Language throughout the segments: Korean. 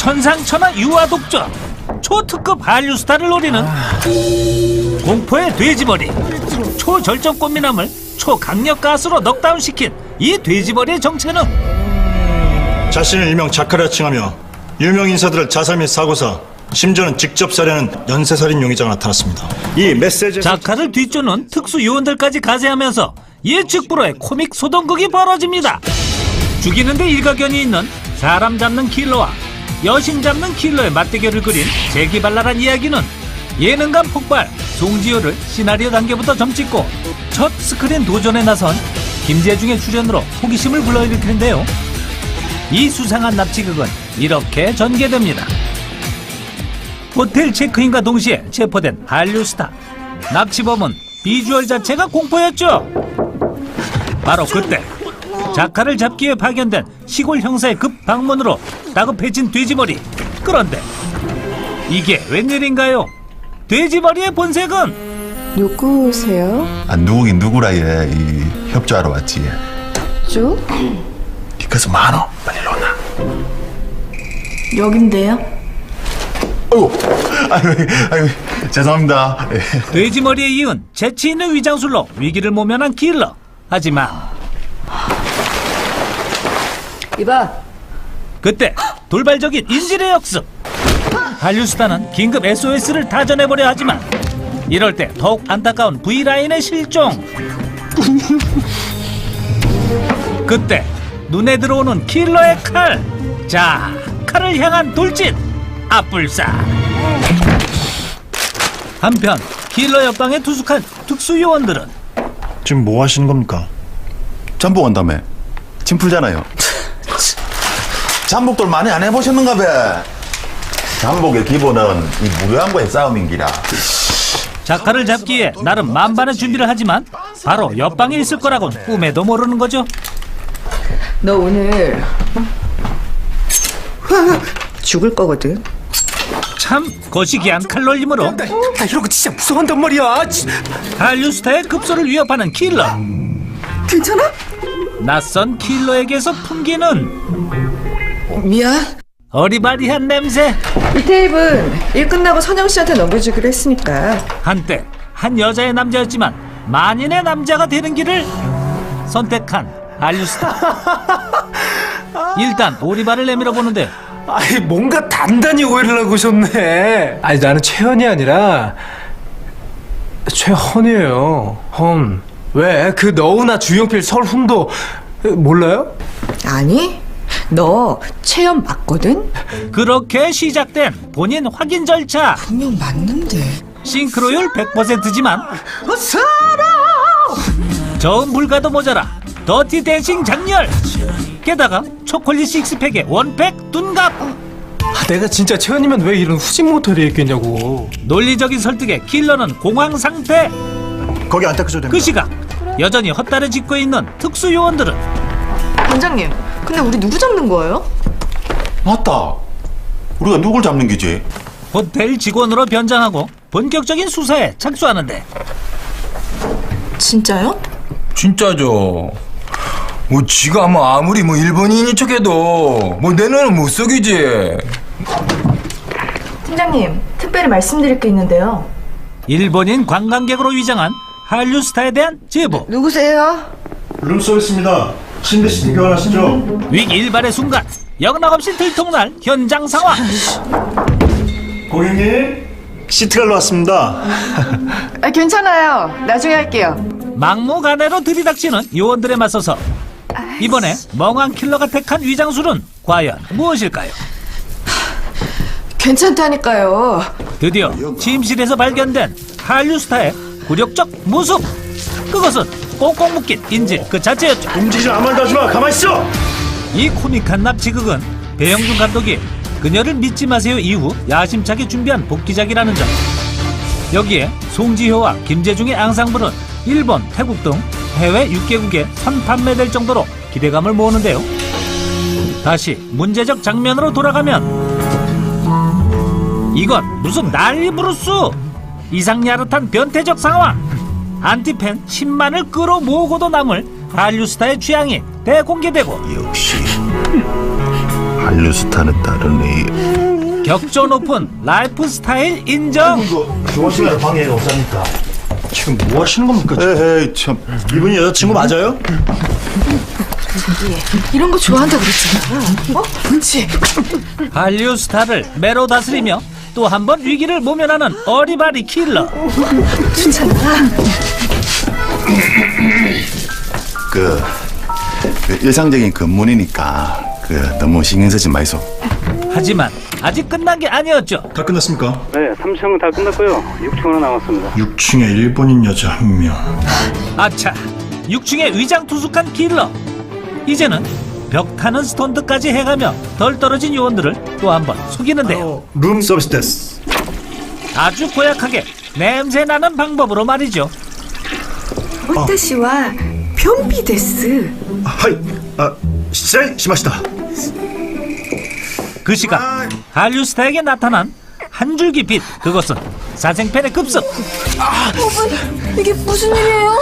천상천하 유아독전 초특급 한류스타를 노리는 공포의 돼지머리. 초절정 꽃미남을 초강력 가수로 넉다운시킨 이 돼지머리의 정체는 자신을 일명 자카라 칭하며 유명 인사들을 자살 및 사고사, 심지어는 직접 살해하는 연쇄살인 용의자가 나타났습니다. 이 메시지 자카를 뒤쫓는 특수 요원들까지 가세하면서 예측 불허의 코믹 소동극이 벌어집니다. 죽이는데 일가견이 있는 사람 잡는 킬러와 여심 잡는 킬러의 맞대결을 그린 재기발랄한 이야기는 예능감 폭발, 송지효를 시나리오 단계부터 점찍고 첫 스크린 도전에 나선 김재중의 출연으로 호기심을 불러일으키는데요. 이 수상한 납치극은 이렇게 전개됩니다. 호텔 체크인과 동시에 체포된 한류 스타. 납치범은 비주얼 자체가 공포였죠. 바로 그때 자카를 잡기 위해 파견된 시골 형사의 급 방문으로 다급해진 돼지머리. 그런데 이게 웬일인가요? 돼지머리의 본색은 누구세요? 아, 누구긴 누구라 얘. 이 협조하러 왔지. 쭉? 이것은 많어. 빨리 일로 오나. 여긴데요? 아유, 죄송합니다. 돼지머리에 이은 재치 있는 위장술로 위기를 모면한 킬러. 하지만 이봐. 그때 돌발적인 인질의 역습. 한류스타는 긴급 SOS를 다 전해보려 하지만 이럴 때 더욱 안타까운 V라인의 실종. 그때 눈에 들어오는 킬러의 칼. 자, 칼을 향한 돌진. 앞불사. 한편 킬러 옆방에 투숙한 특수요원들은 지금 뭐 하시는 겁니까? 잠복 한다며. 짐 풀잖아요. 잠복들 많이 안 해보셨는가 봐. 잠복의 기본은 이 무료함과의 싸움인기라. 자카를 잡기 위해 나름 만반의 준비를 하지만 바로 옆방에 있을 거라고는 꿈에도 모르는 거죠. 너 오늘 죽을 거거든. 참 거시기한 칼놀림으로 나 이런 거 진짜 무서워한단 말이야. 한류스타의 급소를 위협하는 킬러. 괜찮아? 낯선 킬러에게서 풍기는 미안. 어리바리한 냄새. 이 테이프는 일 끝나고 선영 씨한테 넘겨주기로 했으니까. 한때 한 여자의 남자였지만 만인의 남자가 되는 길을 선택한 한류스타. 일단 오리발을 내밀어 보는데 아이 뭔가 단단히 오해를 하고 오셨네. 아니 나는 최현이 아니라 최헌이에요. 헌. 왜? 그 너우나 주영필 설훈도 몰라요? 아니, 너 체험 맞거든? 그렇게 시작된 본인 확인 절차. 분명 맞는데. 싱크로율 100%지만 저음 불가도 모자라 더티 댄싱 장렬. 게다가 초콜릿 식스팩에 원팩 둔갑. 내가 진짜 최현이면 왜 이런 후진 모텔에 있겠냐고. 논리적인 설득에 킬러는 공황 상태. 거기 안 닦으셔도 됩니다. 그 시각 여전히 헛다리 짚고 있는 특수요원들은 원장님, 근데 우리 누구 잡는 거예요? 맞다. 우리가 누굴 잡는 기지? 호텔 직원으로 변장하고 본격적인 수사에 착수하는데 진짜요? 진짜죠. 뭐 지가 뭐 아무리 뭐 일본인인 척해도 뭐 내 눈은 못 속이지. 팀장님, 특별히 말씀드릴 게 있는데요. 일본인 관광객으로 위장한 한류스타에 대한 제보. 누구세요? 룸서비스입니다. 신대시티 교환하시죠. 위기 일발의 순간 영락없이 들통날 현장 상황. 고객님, 시트갈로 왔습니다. 괜찮아요. 나중에 할게요. 막무가내로 들이닥치는 요원들에 맞서서 이번에 멍한 킬러가 택한 위장술은 과연 무엇일까요? 괜찮다니까요. 드디어 침실에서 발견된 한류스타의 굴욕적 모습. 그것은 꽁꽁 묶인 인질 그 자체였죠. 움직이지 아무 말도 하지 마. 가만히 있어. 이 코믹한 납치극은 배영준 감독이 그녀를 믿지 마세요 이후 야심차게 준비한 복귀작이라는 점. 여기에 송지효와 김재중의 앙상블은 일본, 태국 등 해외 6개국에 선판매될 정도로 기대감을 모으는데요. 다시 문제적 장면으로 돌아가면 이건 무슨 난리 부르스. 이상야릇한 변태적 상황. 안티팬 10만을 끌어모으고도 남을 한류스타의 취향이 대공개되고 역시 한류스타는 다르네. 격조 높은 라이프 스타일 인정. 좋아하시면 방해가 없으니까. 지금 뭐 하시는 겁니까? 에헤이 참. 이분이 여자친구 맞아요? 이런 거 좋아한다 그랬잖아. 어? 그렇지. 한류 스타를 매로 다스리며 또 한 번 위기를 모면하는 어리바리 킬러. 좋잖아. 그 일상적인 근무니까 너무 신경 쓰지 마이소. 하지만 아직 끝난 게 아니었죠. 다 끝났습니까? 네, 3층은 다 끝났고요. 6층으로 남았습니다. 6층에 일본인 여자 한 명. 아차, 6층에 위장 투숙한 킬러. 이제는 벽 타는 스턴트까지 해가며 덜 떨어진 요원들을 또 한 번 속이는데요. 룸 서비스 데스. 아주 고약하게 냄새 나는 방법으로 말이죠. 오타시와 변비 데스. 하이, 시자이 시마시다. 그 시각 한류 스타에게 나타난 한 줄기 빛. 그것은 사생팬의 급습. 이게 무슨 일이에요?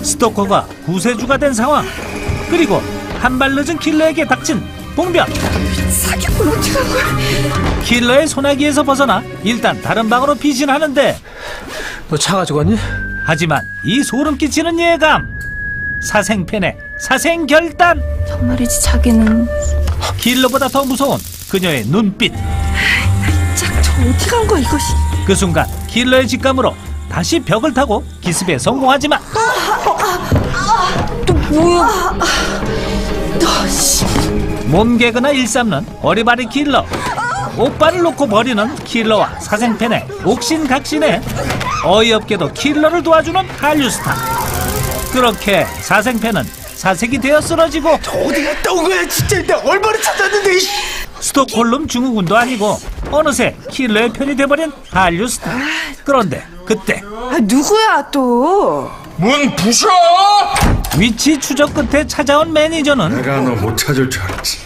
스토커가 구세주가 된 상황. 그리고 한 발 늦은 킬러에게 닥친 봉변. 사기꾼 어떻게 한 거야? 킬러의 소나기에서 벗어나 일단 다른 방으로 피신하는데, 너 차 가져갔니? 하지만 이 소름 끼치는 예감. 사생팬의 사생결단. 정말이지 자기는. 킬러보다 더 무서운 그녀의 눈빛. 저 어디 간 거야 이것이? 그 순간 킬러의 직감으로 다시 벽을 타고 기습에 성공하지만 또 뭐야? 몸개그나 일삼는 어리바리 킬러. 오빠를 놓고 버리는 킬러와 사생팬의 옥신각신에 어이없게도 킬러를 도와주는 한류스타. 그렇게 사생팬은 사색이 되어 쓰러지고, 어디 갔다 온 거야 진짜. 나 얼마나 찾았는데. 스톡홀름 증후군도 아니고 어느새 킬러의 편이 돼버린 한류스타. 그런데 그때 누구야 또? 문 부셔! 위치 추적 끝에 찾아온 매니저는 내가 너 못 찾을 줄 알았지.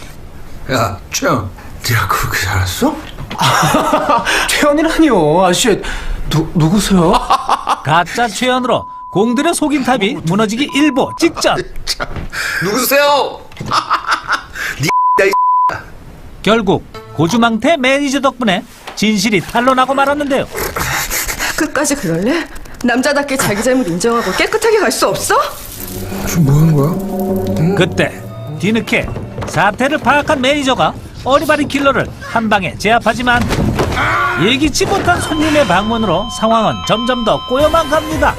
야, 최영, 네가 그렇게 살았어? 태연이라니요. 아저씨 누구세요? 가짜 최연으로 공들의 속임탑이 무너지기 일보 직전. 누구세요? 결국 고주망태 매니저 덕분에 진실이 탄로나고 말았는데요. 끝까지 그럴래? 남자답게 자기 잘못 인정하고 깨끗하게 갈 수 없어? 지금 뭐 하는 거야? 그때 뒤늦게 사태를 파악한 매니저가 어리바리 킬러를 한 방에 제압하지만 예기치 못한 손님의 방문으로 상황은 점점 더 꼬여만 갑니다.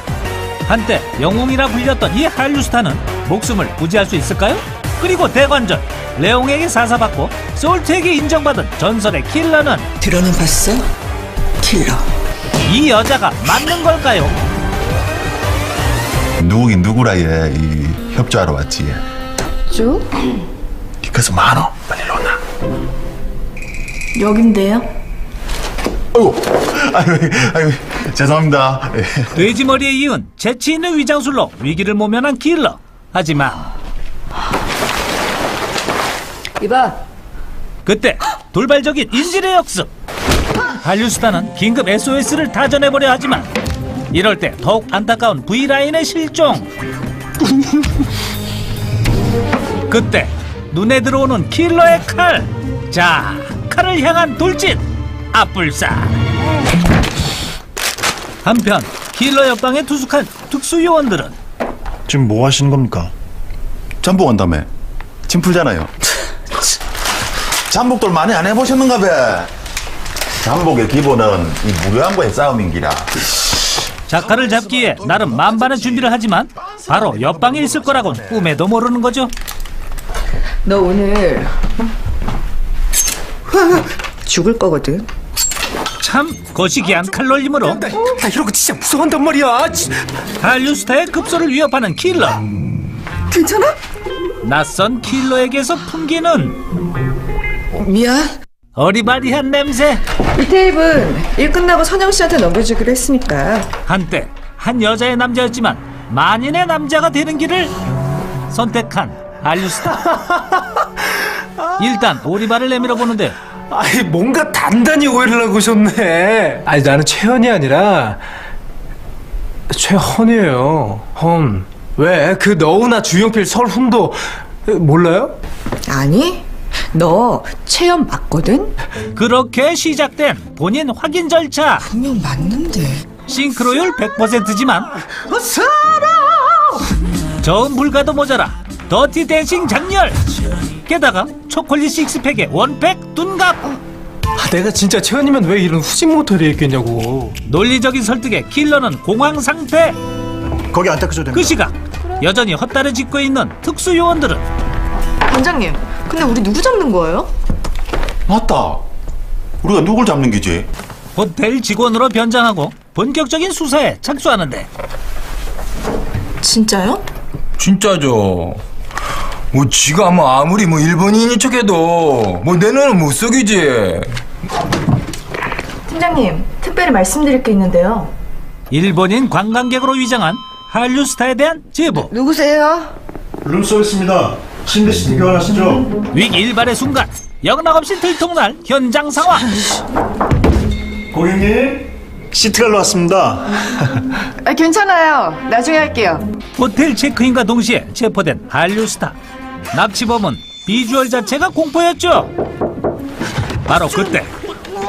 한때 영웅이라 불렸던 이 한류스타는 목숨을 부지할 수 있을까요? 그리고 대관절, 레옹에게 사사받고 솔트에게 인정받은 전설의 킬러는 들어는 봤어? 킬러. 이 여자가 맞는 걸까요? 누구긴 누구라 얘. 이 협조하러 왔지. 쭉? 이것은 많어. 빨리 일어나. 여긴데요? 아유 죄송합니다. 돼지머리에 이은 재치 있는 위장술로 위기를 모면한 킬러. 하지만 이봐. 그때 돌발적인 인질의 역습. 한류스타는 긴급 SOS를 다 전해보려 하지만 이럴 때 더욱 안타까운 V라인의 실종. 그때 눈에 들어오는 킬러의 칼. 자, 칼을 향한 돌진. 앞불사. 한편 킬러 옆방에 투숙한 특수요원들은 지금 뭐 하시는 겁니까? 잠복 한다며. 짐 풀잖아요. 잠복들 많이 안 해보셨는가 봐. 잠복의 기본은 이 무료함과의 싸움인기라. 작가를 잡기에 나름 만반의 준비를 하지만 바로 옆방에 있을 거라곤 꿈에도 모르는 거죠. 너 오늘 죽을 거거든. 참 거시기한 칼놀림으로 나 이런 거 진짜 무서워한단 말이야. 한류스타의 급소를 위협하는 킬러. 괜찮아? 낯선 킬러에게서 풍기는 미안. 어리바리한 냄새. 이 테이프는 일 끝나고 선영 씨한테 넘겨주기로 했으니까. 한때 한 여자의 남자였지만 만인의 남자가 되는 길을 선택한 한류스타. 일단 오리발을 내밀어 보는데 아이 뭔가 단단히 오해를 하고 오셨네. 아니 나는 최연이 아니라 최헌이에요. 헌. 왜? 그 너우나 주용필 설훈도 몰라요? 아니? 너 체험 맞거든? 그렇게 시작된 본인 확인 절차. 분명 맞는데. 싱크로율 100%지만 저음 불가도 모자라 더티 댄싱 장렬. 게다가 초콜릿 식스팩에 원팩 둔갑. 내가 진짜 채연이면 왜 이런 후진 모텔에 있겠냐고. 논리적인 설득에 킬러는 공황 상태. 거기 안 닦아줘도 됩니다. 그 시각 여전히 헛다리 짚고 있는 특수 요원들은 반장님, 근데 우리 누구 잡는 거예요? 맞다. 우리가 누굴 잡는 기지? 호텔 직원으로 변장하고 본격적인 수사에 착수하는데 진짜요? 진짜죠. 뭐 지가 뭐 아무리 뭐 일본인인 척해도 뭐 내 눈은 못 속이지. 팀장님, 특별히 말씀드릴 게 있는데요. 일본인 관광객으로 위장한 한류 스타에 대한 제보. 누구세요? 룸서비스입니다. CCTV 교환하시죠. 위기 일발의 순간 영락없이 들통날 현장 상황. 고객님, 시트갈로 왔습니다. 괜찮아요. 나중에 할게요. 호텔 체크인과 동시에 체포된 한류 스타. 납치범은 비주얼 자체가 공포였죠. 바로 그때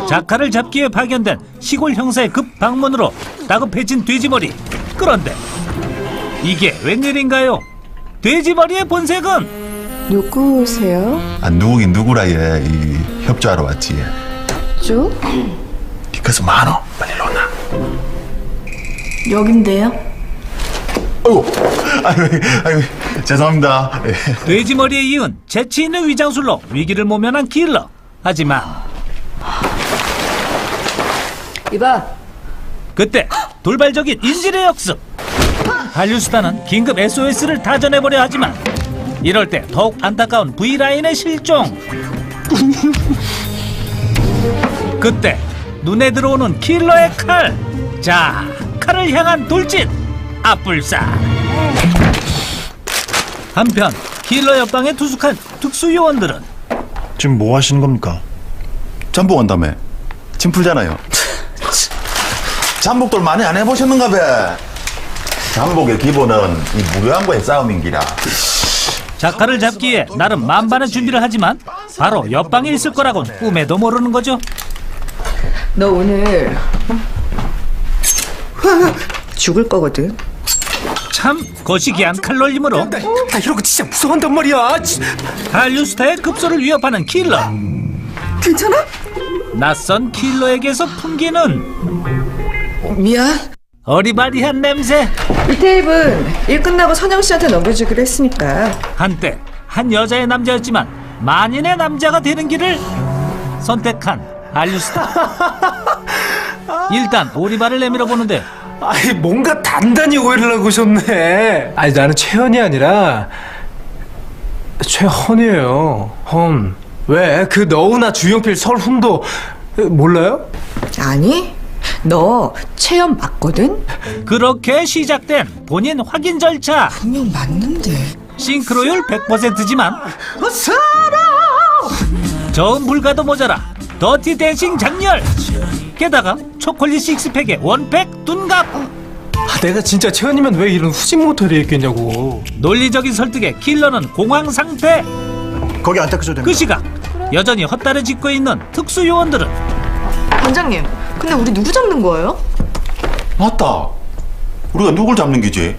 자카를 잡기 위해 발견된 시골 형사의 급 방문으로 다급해진 돼지머리. 그런데 이게 웬일인가요? 돼지머리의 본색은 누구세요? 아, 누구긴 누구라 얘. 이 협조하러 왔지. 쭉? 니 그래서 많어. 빨리 일로 나. 여긴데요. 아이고, 죄송합니다. 예. 돼지머리에 이은 재치 있는 위장술로 위기를 모면한 킬러. 하지만 이봐. 그때 돌발적인 인질의 역습. 한류스타는 긴급 SOS를 다 전해보려 하지만 이럴 때 더욱 안타까운 V라인의 실종. 그때 눈에 들어오는 킬러의 칼. 자, 칼을 향한 돌진. 앞불사. 한편 킬러 옆방에 투숙한 특수요원들은 지금 뭐 하시는 겁니까? 잠복 한다며. 짐 풀잖아요. 잠복들 많이 안 해보셨는가 봐. 잠복의 기본은 이 무료한 거의 싸움인기라. 자카를 잡기 위해 나름 만반의 준비를 하지만 바로 옆방에 있을 거라곤 꿈에도 모르는 거죠. 너 오늘 죽을 거거든. 참 거시기한 칼놀림으로 나 이런 거 진짜 무서워한단 말이야. 한류스타의 급소를 위협하는 킬러. 괜찮아? 낯선 킬러에게서 풍기는 미안. 어리바리한 냄새. 이 테이프는 일 끝나고 선영 씨한테 넘겨주기로 했으니까. 한때 한 여자의 남자였지만 만인의 남자가 되는 길을 선택한 한류스타. 일단 오리발을 내밀어 보는데 아이, 뭔가 단단히 오해를 하고 오셨네. 아니, 나는 채연이 아니라 최헌이에요. 헌. 왜? 그 너우나 주용필 설훈도 몰라요? 아니, 너 체험 맞거든? 그렇게 시작된 본인 확인 절차. 분명 맞는데. 싱크로율 100%지만 저음 불가도 모자라 더티 댄싱 장렬. 게다가 초콜릿 식스팩에 원팩 둔갑. 내가 진짜 채연이면 왜 이런 후진 모텔에 있겠냐고. 논리적인 설득에 킬러는 공황 상태. 거기 안 닦아줘도 됩니다. 그 시각 여전히 헛다리 짚고 있는 특수 요원들은 반장님, 근데 우리 누구 잡는 거예요? 맞다. 우리가 누굴 잡는 기지?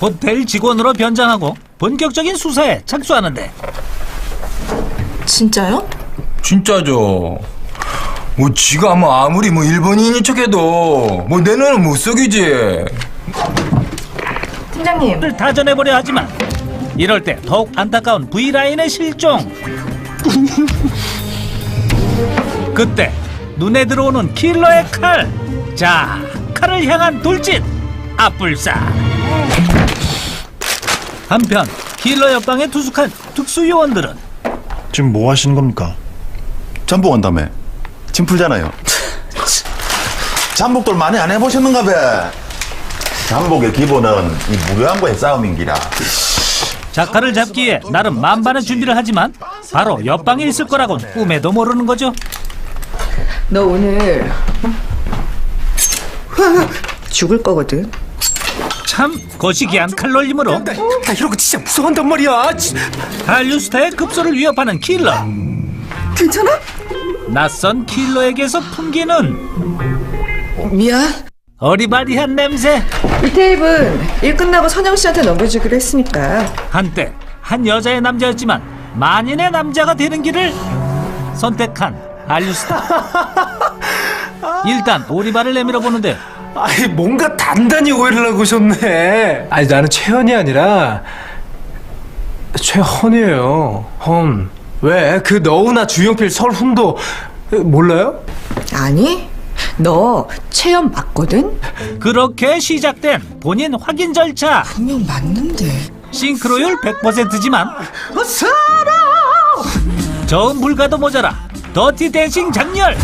호텔 직원으로 변장하고 본격적인 수사에 착수하는데 진짜요? 진짜죠. 뭐 지가 뭐 아무리 뭐 일본인인 척해도 뭐 내 눈은 못 속이지. 팀장님, 를 다 전해보려 하지만 이럴 때 더욱 안타까운 V라인의 실종. 그때 눈에 들어오는 킬러의 칼. 자, 칼을 향한 돌진. 앞불사. 한편 킬러 옆방에 투숙한 특수요원들은 지금 뭐 하시는 겁니까? 잠복 한다며. 짐 풀잖아요. 잠복들 많이 안 해보셨는가 봐. 잠복의 기본은 이 무료한 거의 싸움인기라. 자카를 잡기 위해 나름 만반의 준비를 하지만 바로 옆방에 있을 거라곤 꿈에도 모르는 거죠. 너 오늘 죽을 거거든. 참 거시기한 칼놀림으로 나 이런 거 진짜 무서워한단 말이야. 한류스타의 급소를 위협하는 킬러. 괜찮아? 낯선 킬러에게서 풍기는 미안. 어리바리한 냄새. 이 테이프는 일 끝나고 선영 씨한테 넘겨주기로 했으니까. 한때 한 여자의 남자였지만 만인의 남자가 되는 길을 선택한 알류스타. 일단 오리발을 내밀어 보는데 아이, 뭔가 단단히 오해를 하고 오셨네. 아니, 나는 채연이 아니라 최헌이에요. 헌. 왜? 그 너우나 주용필 설훈도 몰라요? 아니, 너 체험 맞거든? 그렇게 시작된 본인 확인 절차. 분명 맞는데. 싱크로율 100%지만 저음 불가도 모자라 더티 댄싱 장렬.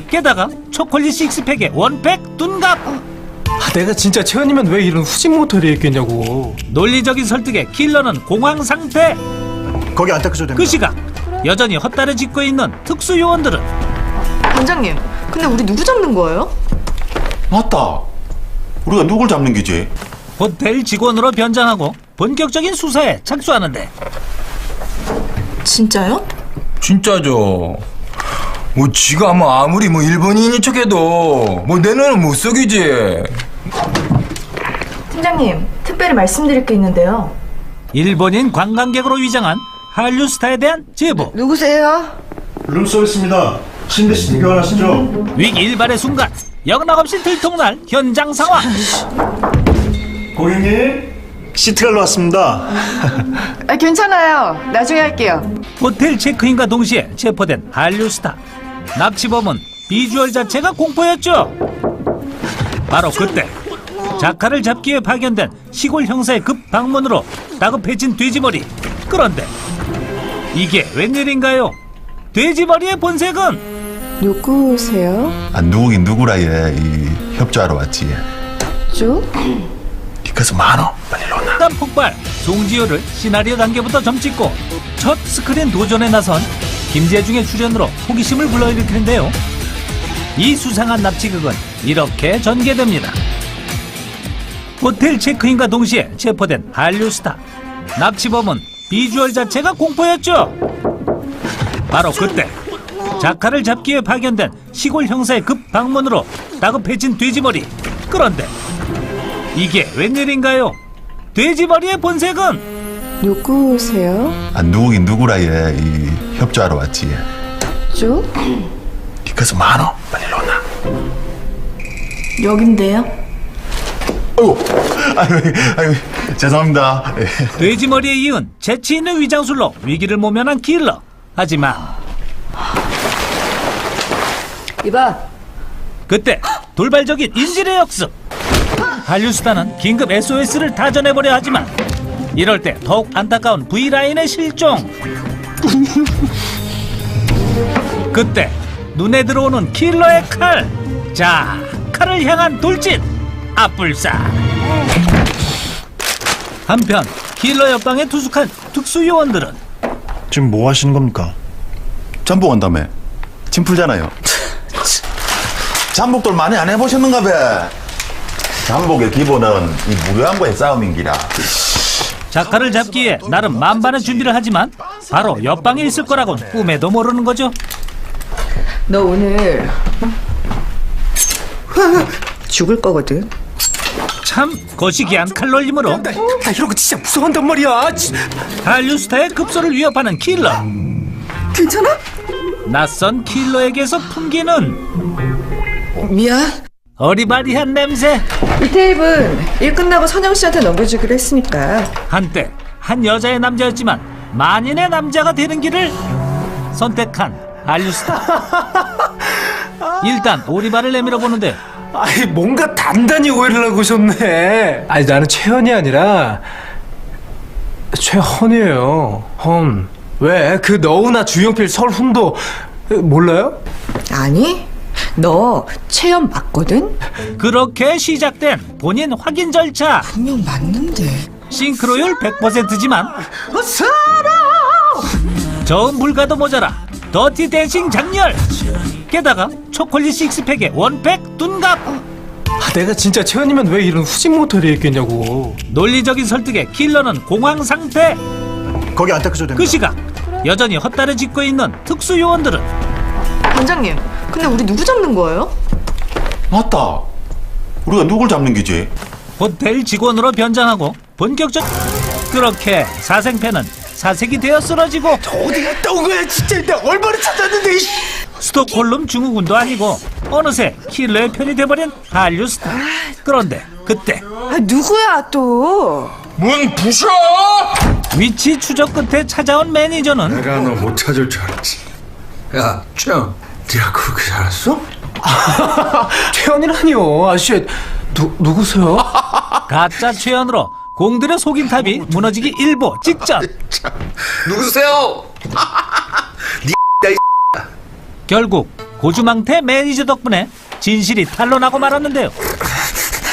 게다가 초콜릿 식스팩에 원팩 둔갑. 아, 내가 진짜 채연이면 왜 이런 후진 모텔에 있겠냐고. 논리적인 설득에 킬러는 공황 상태. 거기 안 닦으셔도 됩니다. 그 시각 여전히 헛다리 짚고 있는 특수 요원들은 반장님, 근데 우리 누구 잡는 거예요? 맞다. 우리가 누굴 잡는 기지? 호텔 직원으로 변장하고 본격적인 수사에 착수하는데 진짜요? 진짜죠. 뭐 지가 뭐 아무리 뭐 일본인인 척해도 뭐 내 눈은 못 속이지. 팀장님, 특별히 말씀드릴 게 있는데요. 일본인 관광객으로 위장한 한류스타에 대한 제보. 누구세요? 룸서비스입니다. CCTV 교환하시죠. 위기 일발의 순간 영락없이 들통날 현장 상황. 고객님, 시트갈로 왔습니다. 아, 괜찮아요. 나중에 할게요. 호텔 체크인과 동시에 체포된 한류스타. 납치범은 비주얼 자체가 공포였죠. 바로 그때 자카를 잡기 위해 발견된 시골 형사의 급 방문으로 다급해진 돼지머리. 그런데 이게 웬일인가요? 돼지머리의 본색은 누구세요? 아, 누구긴 누구라 이 협조하러 왔지. 쭉? 이것은 많어. 빨리 일어나. 단 폭발. 송지효를 시나리오 단계부터 점찍고 첫 스크린 도전에 나선 김재중의 출연으로 호기심을 불러일으키는데요. 이 수상한 납치극은 이렇게 전개됩니다. 호텔 체크인과 동시에 체포된 한류스타. 납치범은 비주얼 자체가 공포였죠. 바로 그때 자카를 잡기 위해 발견된 시골 형사의 급 방문으로 다급해진 돼지머리. 그런데 이게 웬일인가요? 돼지머리의 본색은 누구세요? 아, 누구긴 누구라 이 협조하러 왔지. 쭉? 이것은 많어. 빨리 일어나. 여긴데요. 아유, 죄송합니다. 예. 돼지머리에 이은 재치 있는 위장술로 위기를 모면한 킬러. 하지만 이봐. 그때 돌발적인 인질의 역습. 한류스타는 긴급 SOS를 다 전해보려 하지만 이럴 때 더욱 안타까운 V라인의 실종. 그때 눈에 들어오는 킬러의 칼. 자, 칼을 향한 돌진. 앞불사. 한편 킬러 옆방에 투숙한 특수요원들은 지금 뭐 하시는 겁니까? 잠복 한다며. 짐 풀잖아요. 잠복들 많이 안 해보셨는가 봐. 잠복의 기본은 이 무료함과의 싸움인기라. 자카를 잡기 위해 나름 만반의 준비를 하지만 바로 옆방에 있을 거라고는 꿈에도 모르는 거죠. 너 오늘 죽을 거거든. 참 거시기한 칼놀림으로 나 이런 거 진짜 무서워한단 말이야. 한류스타의 급소를 위협하는 킬러. 괜찮아? 낯선 킬러에게서 풍기는 미안. 어리바리한 냄새. 이 테이프는 일 끝나고 선영 씨한테 넘겨주기로 했으니까. 한때 한 여자의 남자였지만 만인의 남자가 되는 길을 선택한 한류스타. 일단 오리발을 내밀어 보는데 아이, 뭔가 단단히 오해를 하고 오셨네. 아니, 나는 채연이 아니라 최헌이에요. 헌. 왜? 그 너우나 주용필 설훈도 몰라요? 아니, 너 체험 맞거든? 그렇게 시작된 본인 확인 절차. 분명 맞는데. 싱크로율 100%지만 저음 불가도 모자라 더티 댄싱 장렬. 게다가 초콜릿 식스팩에 원팩 둔갑. 아, 내가 진짜 채연이면 왜 이런 후진 모텔에 있겠냐고. 논리적인 설득에 킬러는 공황 상태. 거기 안 닦으셔도 됩니다. 그 시각 여전히 헛다리 짚고 있는 특수요원들은 반장님, 근데 우리 누구 잡는 거예요? 맞다. 우리가 누굴 잡는 기지? 호텔 직원으로 변장하고 본격적 그렇게 사생팬은 사색이 되어 쓰러지고 어디 갔다 온 거야 진짜. 내가 얼마나 찾았는데. 스톡홀름 증후군도 아니고 어느새 킬러의 편이 돼버린 한류 스타. 그런데 그때 누구야 또? 문 부셔! 위치 추적 끝에 찾아온 매니저는 내가 너 못 찾을 줄 알았지. 야, 최영, 네가 그렇게 살았어? 태연이라니요. 아저씨 누구세요? 가짜 최연으로 공들의 속임탑이 무너지기 일보 직전. 누구세요? 결국 고주망태 매니저 덕분에 진실이 탄로나고 말았는데요.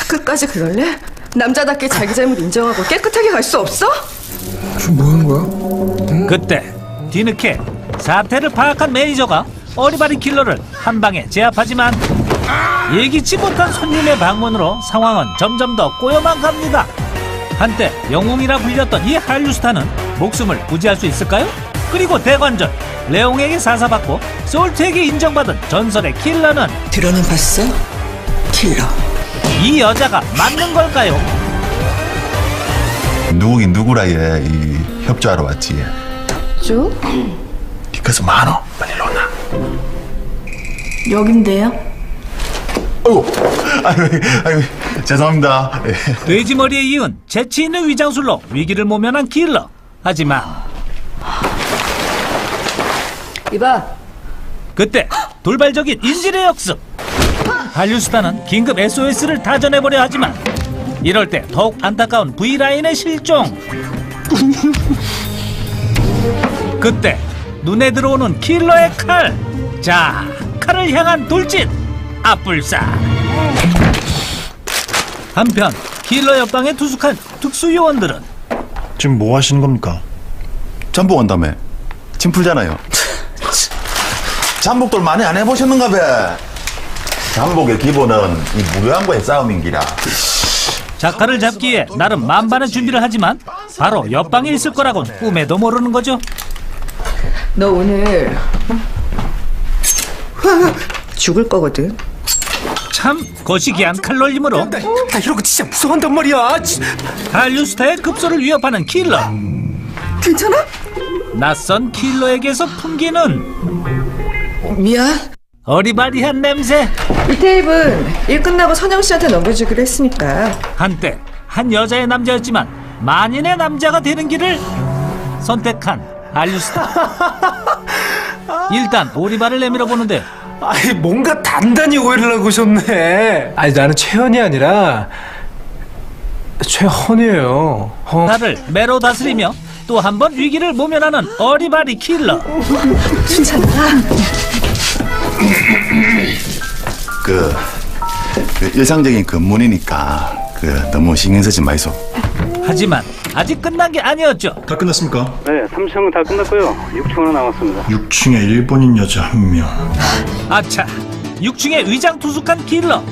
끝까지 그럴래? 남자답게 자기 잘못 인정하고 깨끗하게 갈 수 없어? 지금 뭐 하는 거야? 그때 뒤늦게 사태를 파악한 매니저가 어리바리 킬러를 한 방에 제압하지만 예기치 못한 손님의 방문으로 상황은 점점 더 꼬여만 갑니다. 한때 영웅이라 불렸던 이 한류 스타는 목숨을 부지할 수 있을까요? 그리고 대관절 레옹에게 사사받고 솔트에게 인정받은 전설의 킬러는 들어는 봤어? 킬러. 이 여자가 맞는 걸까요? 누구긴 누구라 이 협조하러 왔지. 쭉? 니께서 많어. 빨리 일어나. 여긴데요? 아이고, 죄송합니다. 예. 돼지머리에 이은 재치 있는 위장술로 위기를 모면한 킬러. 하지만 이봐. 그때 돌발적인 인질의 역습. 한류스타는 긴급 SOS를 다 전해보려 하지만 이럴 때 더욱 안타까운 V라인의 실종. 그때 눈에 들어오는 킬러의 칼. 자, 칼을 향한 돌진. 앞불사. 한편 킬러 옆방에 투숙한 특수요원들은 지금 뭐 하시는 겁니까? 잠복 한다며. 짐 풀잖아요. 잠복들 많이 안 해보셨는가 봐. 잠복의 기본은 이 무료한 거의 싸움인기라. 작가를 잡기에 나름 만반의 준비를 하지만 바로 옆방에 있을 거라곤 꿈에도 모르는 거죠. 너 오늘 죽을 거거든. 참 거시기한 칼놀림으로 나 이런 거 진짜 무서워한단 말이야. 한류스타의 급소를 위협하는 킬러. 괜찮아? 낯선 킬러에게서 풍기는 미안. 어리바리한 냄새. 이 테이프는 일 끝나고 선영 씨한테 넘겨주기로 했으니까. 한때 한 여자의 남자였지만 만인의 남자가 되는 길을 선택한 한류스타. 일단 오리발을 내밀어 보는데 아이 뭔가 단단히 오해를 하고 오셨네. 아니 나는 최연이 아니라 최헌이에요. 나를 매로 다스리며 또 한 번 위기를 모면하는 어리바리 킬러. 그 일상적인 근무니까 너무 신경 쓰지 마이소. 하지만 아직 끝난 게 아니었죠. 다 끝났습니까? 네, 3층은 다 끝났고요. 6층 하나 남았습니다. 6층에 일본인 여자 한 명. 아차, 6층에 위장 투숙한 킬러.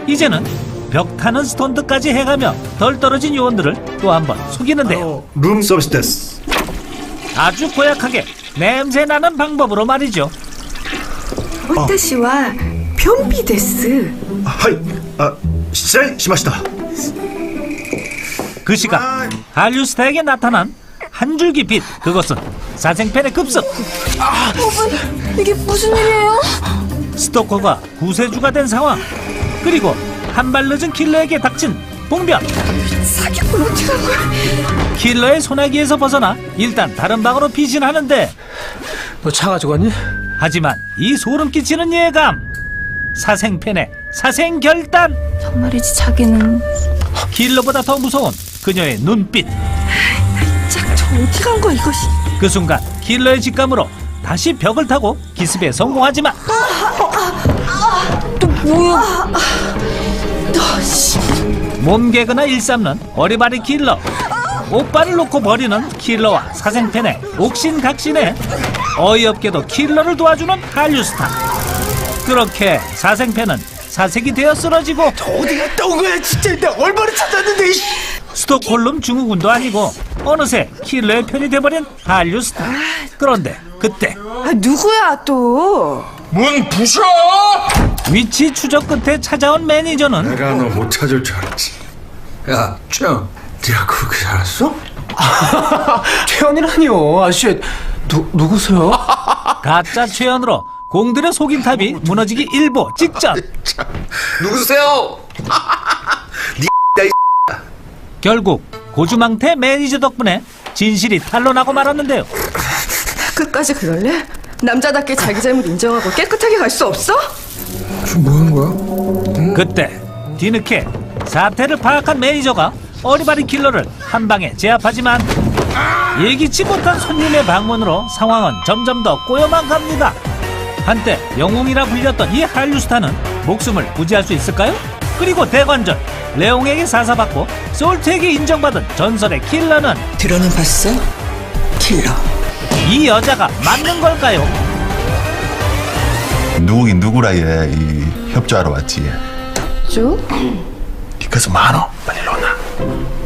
이제는 벽 타는 스턴트까지 해가며 덜 떨어진 요원들을 또 한 번 속이는데요. 룸 서비스 데스. 아주 고약하게 냄새 나는 방법으로 말이죠. 호타시와 변비 데스. 하이,失礼しました. 그 시각 한류스타에게 나타난 한 줄기 빛. 그것은 사생팬의 급습. 이게 무슨 일이에요? 스토커가 구세주가 된 상황. 그리고 한 발 늦은 킬러에게 닥친 봉변. 사기꾼 어떻게 한 거야? 킬러의 소나기에서 벗어나 일단 다른 방으로 피신하는데 너 차 가져갔니? 하지만 이 소름 끼치는 예감. 사생팬의 사생결단. 정말이지 자기는. 킬러보다 더 무서운 그녀의 눈빛. 저 어디 간 거야 이것이? 그 순간 킬러의 직감으로 다시 벽을 타고 기습에 성공하지만 또 뭐야? 몸개그나 일삼는 어리바리 킬러. 오빠를 놓고 버리는 킬러와 사생팬의 옥신각신에 어이없게도 킬러를 도와주는 한류스타. 그렇게 사생팬은 사색이 되어 쓰러지고 어디 갔다 온 거야 진짜. 내가 얼마나 찾았는데. 스톡홀름 증후군도 아니고 어느새 킬러의 편이 돼버린 한류 스타. 그런데 그때 아, 누구야 또? 문 부셔! 위치 추적 끝에 찾아온 매니저는 내가 너 못 찾을 줄 알았지. 야, 최영, 네가 그렇게 살았어? 태연이라니요. 아저씨, 누구세요? 가짜 최연으로 공들의 속임탑이 무너지기 일보 직전. 누구세요? 결국 고주망태 매니저 덕분에 진실이 탄로나고 말았는데요. 끝까지 그럴래? 남자답게 자기 잘못 인정하고 깨끗하게 갈 수 없어? 지금 뭐 하는 거야? 그때 뒤늦게 사태를 파악한 매니저가 어리바리 킬러를 한 방에 제압하지만 예기치 못한 손님의 방문으로 상황은 점점 더 꼬여만 갑니다. 한때 영웅이라 불렸던 이 한류 스타는 목숨을 부지할 수 있을까요? 그리고 대관절 레옹에게 사사받고 솔트에게 인정받은 전설의 킬러는 들어는 봤어? 킬러. 이 여자가 맞는 걸까요? 누구긴 누구라 이 협조하러 왔지. 쭉? 니께서 많어. 빨리 일로 오나.